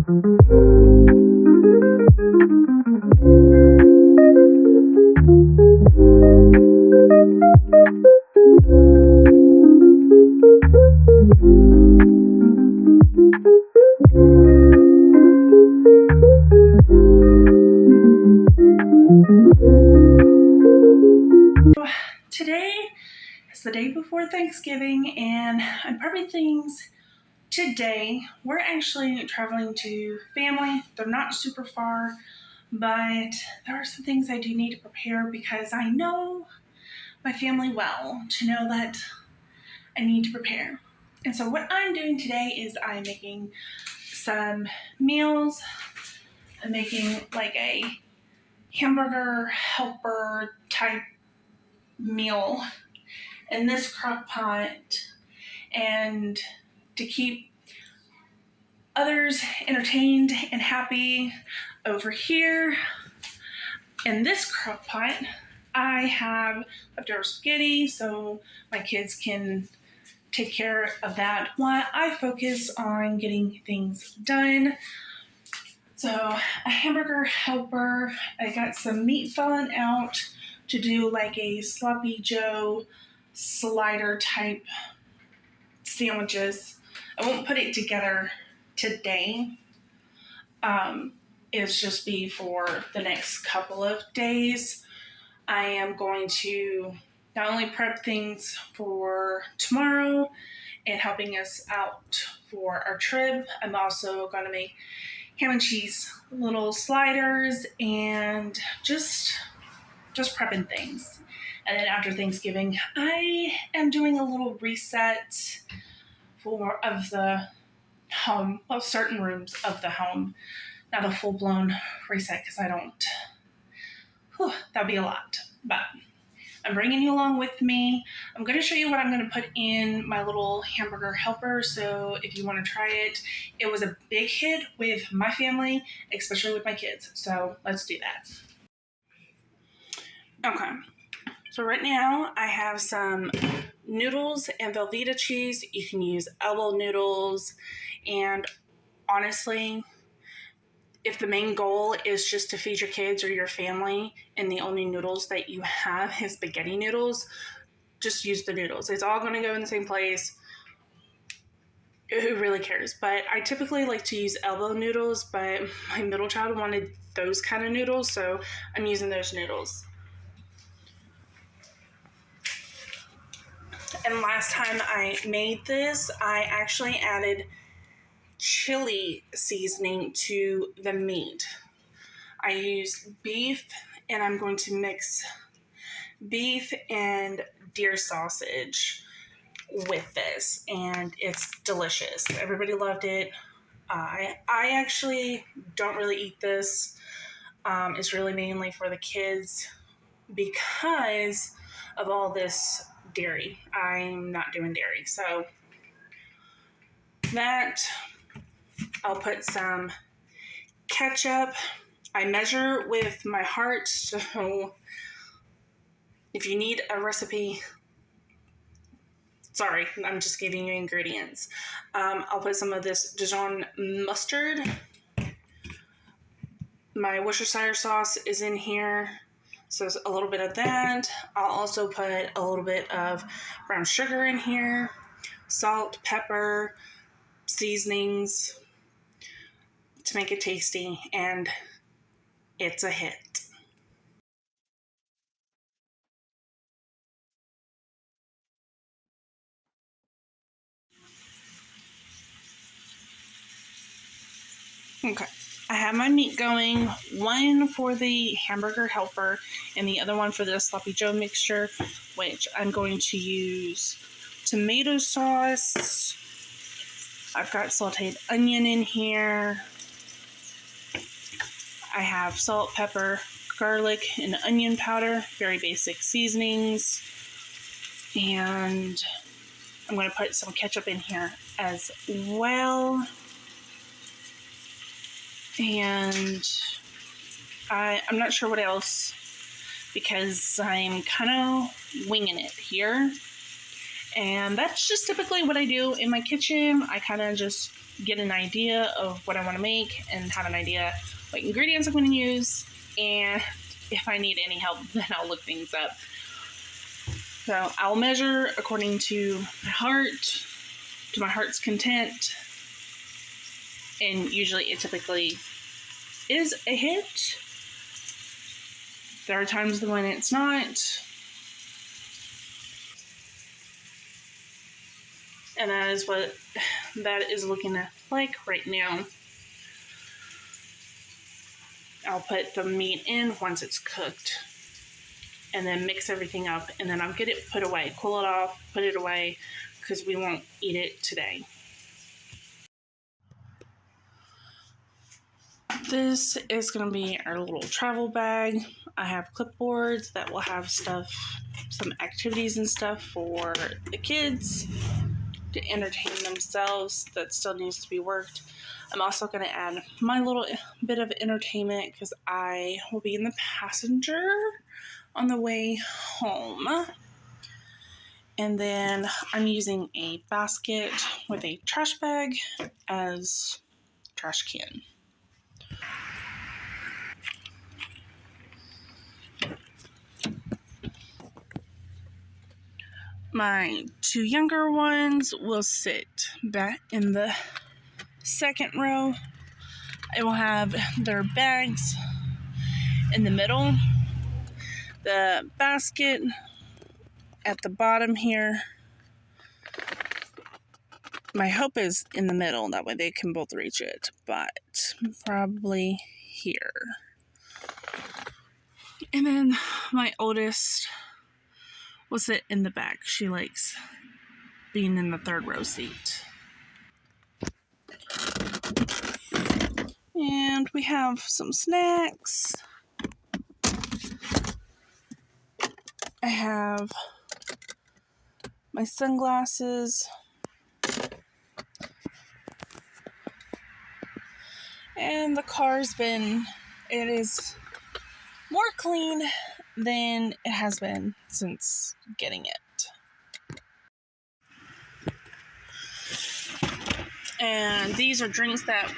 Today is the day before Thanksgiving, and I'm prepping things today. We're actually traveling to family. They're not super far, but there are some things I do need to prepare because I know my family well to know that I need to prepare. And so what I'm doing today is I'm making some meals. I'm making like a hamburger helper type meal in this crock pot, and to keep others entertained and happy. Over here in this crock pot, I have leftover spaghetti so my kids can take care of that while I focus on getting things done. So a hamburger helper, I got some meat fallen out to do like a sloppy Joe slider type sandwiches. I won't put it together today. It's just be for the next couple of days. I am going to not only prep things for tomorrow and helping us out for our trip, I'm also going to make ham and cheese little sliders and just prepping things. And then after Thanksgiving, I am doing a little reset of the home, of certain rooms of the home. Not a full-blown reset because I don't, that'd be a lot. But I'm bringing you along with me. I'm going to show you what I'm going to put in my little hamburger helper. So if you want to try it, it was a big hit with my family, especially with my kids. So let's do that. Okay. So right now I have some noodles and Velveeta cheese. You can use elbow noodles, and honestly, if the main goal is just to feed your kids or your family and the only noodles that you have is spaghetti noodles, just use the noodles. It's all going to go in the same place. Who really cares? But I typically like to use elbow noodles, but my middle child wanted those kind of noodles, so I'm using those noodles. And last time I made this, I actually added chili seasoning to the meat. I used beef, and I'm going to mix beef and deer sausage with this, and it's delicious. Everybody loved it. I actually don't really eat this. It's really mainly for the kids because of all this dairy. I'm not doing dairy, so that I'll put some ketchup. I measure with my heart, so if you need a recipe, sorry, I'm just giving you ingredients. I'll put some of this Dijon mustard. My Worcestershire sauce is in here, so a little bit of that. I'll also put a little bit of brown sugar in here, salt, pepper, seasonings to make it tasty, and it's a hit. Okay, I have my meat going, one for the hamburger helper and the other one for the sloppy Joe mixture, which I'm going to use tomato sauce. I've got sauteed onion in here. I have salt, pepper, garlic, and onion powder, very basic seasonings. And I'm going to put some ketchup in here as well. And I'm not sure what else because I'm kind of winging it here. And that's just typically what I do in my kitchen. I kind of just get an idea of what I want to make and have an idea what ingredients I'm going to use. And if I need any help, then I'll look things up. So I'll measure according to my heart, to my heart's content. And usually it typically is a hit. There are times when it's not. And that is what that is looking like right now. I'll put the meat in once it's cooked and then mix everything up, and then I'll get it put away, cool it off, put it away, because we won't eat it today. This is going to be our little travel bag. I have clipboards that will have stuff, some activities and stuff for the kids to entertain themselves that still needs to be worked. I'm also going to add my little bit of entertainment because I will be in the passenger on the way home. And then I'm using a basket with a trash bag as trash can. My two younger ones will sit back in the second row. I will have their bags in the middle, the basket at the bottom here. My hope is in the middle, that way they can both reach it, but probably here. And then my oldest will sit in the back. She likes being in the third row seat. And we have some snacks. I have my sunglasses. And the car's it is more clean than it has been since getting it. And these are drinks that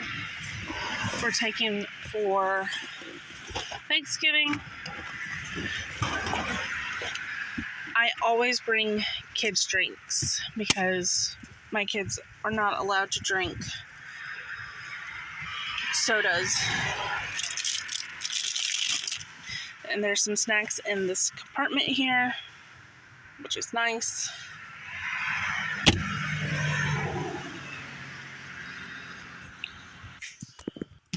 we're taking for Thanksgiving. I always bring kids drinks because my kids are not allowed to drink sodas. And there's some snacks in this compartment here, which is nice.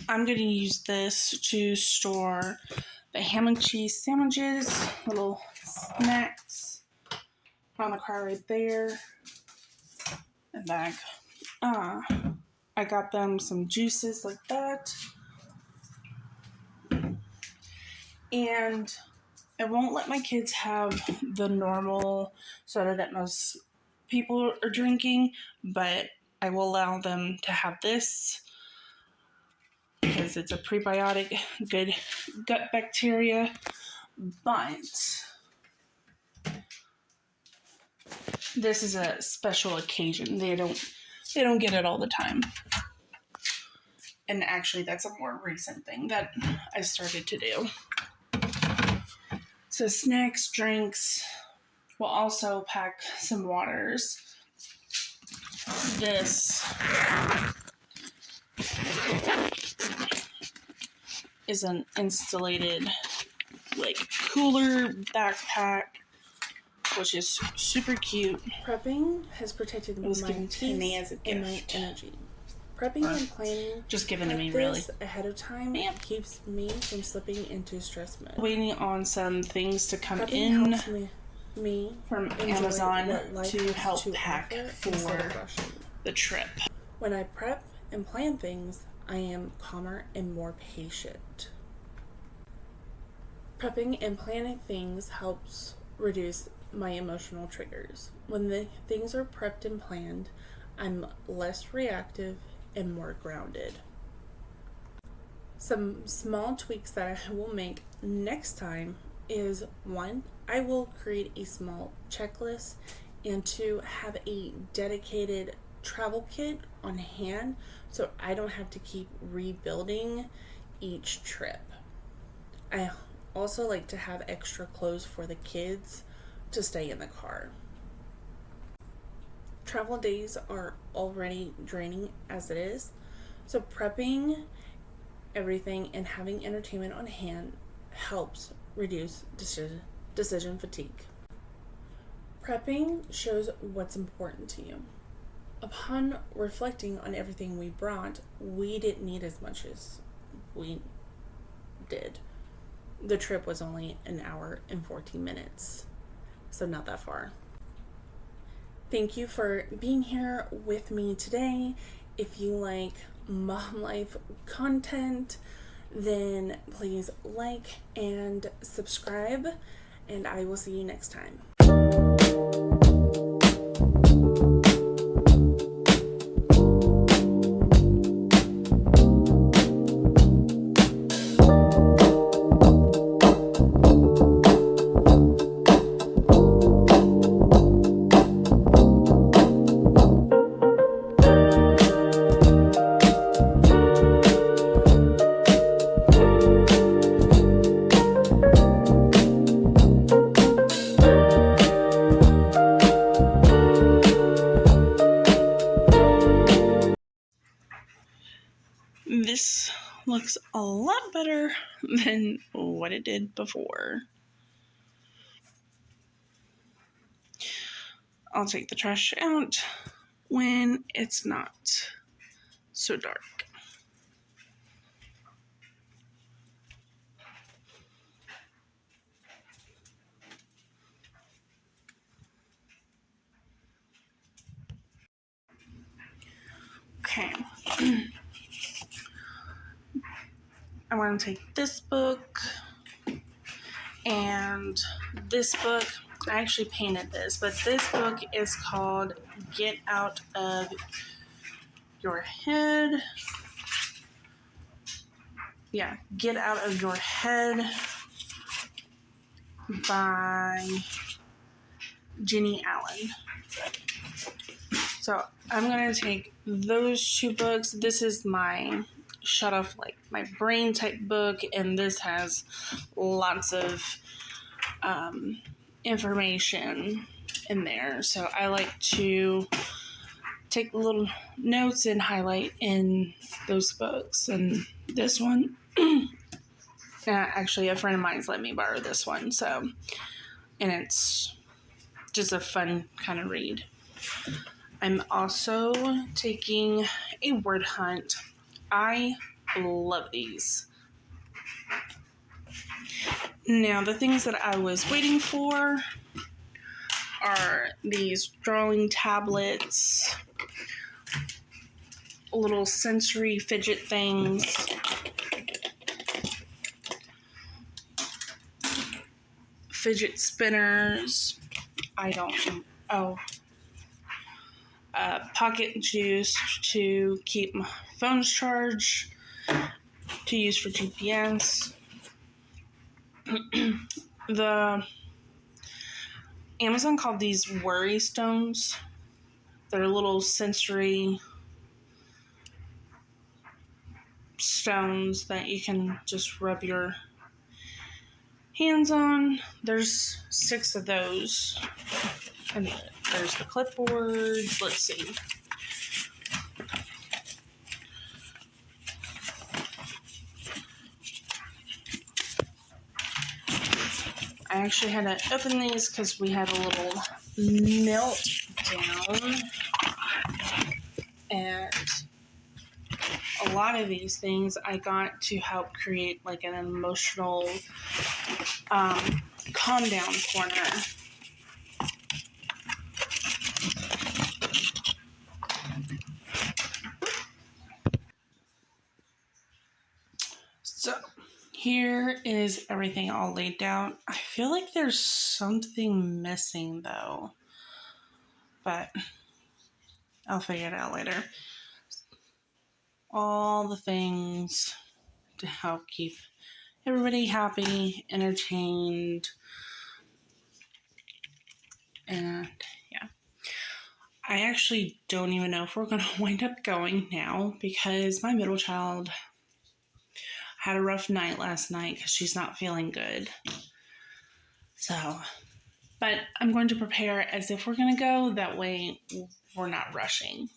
I'm going to use this to store the ham and cheese sandwiches, little snacks on the car right there, and bag. I got them some juices like that. And I won't let my kids have the normal soda that most people are drinking, but I will allow them to have this because it's a prebiotic, good gut bacteria. But this is a special occasion. They don't get it all the time. And actually, that's a more recent thing that I started to do. So snacks, drinks. We'll also pack some waters. This is an installated cooler backpack, which is super cute. Prepping has protected my peace and my energy. Prepping and planning, just given to me, really, ahead of time keeps me from slipping into stress mode. Waiting on some things to come Prepping in me from Amazon to help pack for the trip. When I prep and plan things, I am calmer and more patient. Prepping and planning things helps reduce my emotional triggers. When the things are prepped and planned, I'm less reactive and more grounded. Some small tweaks that I will make next time is 1, I will create a small checklist and to have a dedicated travel kit on hand so I don't have to keep rebuilding each trip. I also like to have extra clothes for the kids to stay in the car. Travel days are already draining as it is, so prepping everything and having entertainment on hand helps reduce decision fatigue. Prepping shows what's important to you. Upon reflecting on everything we brought, we didn't need as much as we did. The trip was only an hour and 14 minutes, so not that far. Thank you for being here with me today. If you like mom life content, then please like and subscribe, and I will see you next time. This looks a lot better than what it did before. I'll take the trash out when it's not so dark. Okay. I want to take this book and this book. I actually painted this, but this book is called Get Out of Your Head. Yeah, Get Out of Your Head by Jenny Allen. So I'm going to take those two books. This is my shut off like my brain type book, and this has lots of information in there. So I like to take little notes and highlight in those books. And this one, actually a friend of mine's let me borrow this one. So, and it's just a fun kind of read. I'm also taking a word hunt. I love these. Now, the things that I was waiting for are these drawing tablets, little sensory fidget things, fidget spinners. Pocket juice to keep my phones charged, to use for GPS. The Amazon called these worry stones. They're little sensory stones that you can just rub your hands on. There's 6 of those. And there's the clipboard. Let's see. I actually had to open these because we had a little meltdown. And a lot of these things I got to help create like an emotional calm down corner. So here is everything all laid down. I feel like there's something missing though, but I'll figure it out later. All the things to help keep everybody happy, entertained, and yeah. I actually don't even know if we're going to wind up going now because my middle child had a rough night last night because she's not feeling good. So, but I'm going to prepare as if we're going to go. That way we're not rushing.